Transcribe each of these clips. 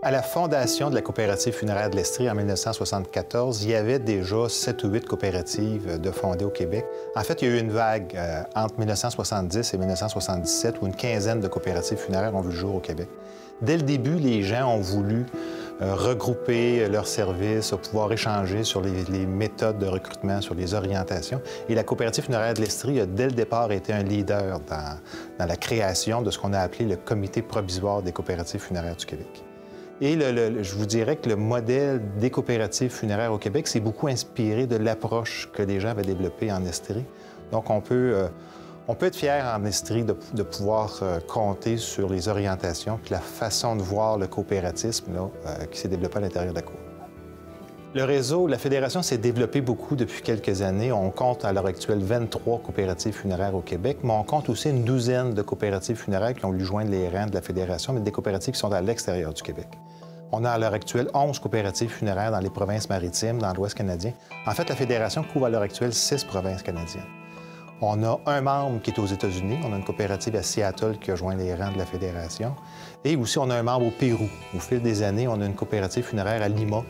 À la fondation de la coopérative funéraire de l'Estrie en 1974, il y avait déjà 7 ou 8 coopératives de fondées au Québec. En fait, il y a eu une vague entre 1970 et 1977 où une quinzaine de coopératives funéraires ont vu le jour au Québec. Dès le début, les gens ont voulu regrouper leurs services, pouvoir échanger sur les méthodes de recrutement, sur les orientations. Et la coopérative funéraire de l'Estrie a, dès le départ, été un leader dans la création de ce qu'on a appelé le Comité provisoire des coopératives funéraires du Québec. Et je vous dirais que le modèle des coopératives funéraires au Québec s'est beaucoup inspiré de l'approche que les gens avaient développée en Estrie. Donc, on peut être fier en Estrie de pouvoir compter sur les orientations puis la façon de voir le coopératisme qui s'est développé à l'intérieur de la Cour. Le réseau, la Fédération s'est développée beaucoup depuis quelques années. On compte à l'heure actuelle 23 coopératives funéraires au Québec, mais on compte aussi une douzaine de coopératives funéraires qui ont voulu joindre les rangs de la Fédération, mais des coopératives qui sont à l'extérieur du Québec. On a à l'heure actuelle 11 coopératives funéraires dans les provinces maritimes, dans l'Ouest canadien. En fait, la Fédération couvre à l'heure actuelle 6 provinces canadiennes. On a un membre qui est aux États-Unis. On a une coopérative à Seattle qui a joint les rangs de la Fédération. Et aussi, on a un membre au Pérou. Au fil des années, on a une coopérative funéraire à Lima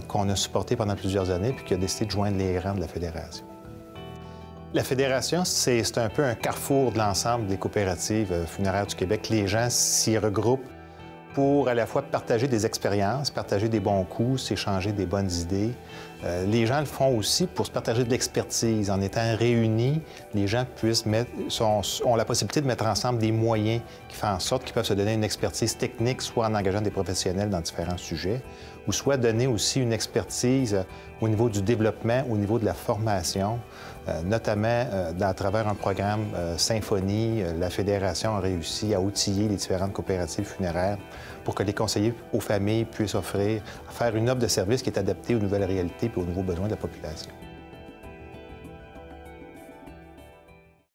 qu'on a supportée pendant plusieurs années puis qui a décidé de joindre les rangs de la Fédération. La Fédération, c'est un peu un carrefour de l'ensemble des coopératives funéraires du Québec. Les gens s'y regroupent pour à la fois partager des expériences, partager des bons coups, s'échanger des bonnes idées. Les gens le font aussi pour se partager de l'expertise. En étant réunis, les gens ont la possibilité de mettre ensemble des moyens qui font en sorte qu'ils peuvent se donner une expertise technique, soit en engageant des professionnels dans différents sujets, ou soit donner aussi une expertise au niveau du développement, au niveau de la formation, notamment à travers un programme Symphonie. La Fédération a réussi à outiller les différentes coopératives funéraires pour que les conseillers aux familles puissent faire une offre de service qui est adaptée aux nouvelles réalités et aux nouveaux besoins de la population.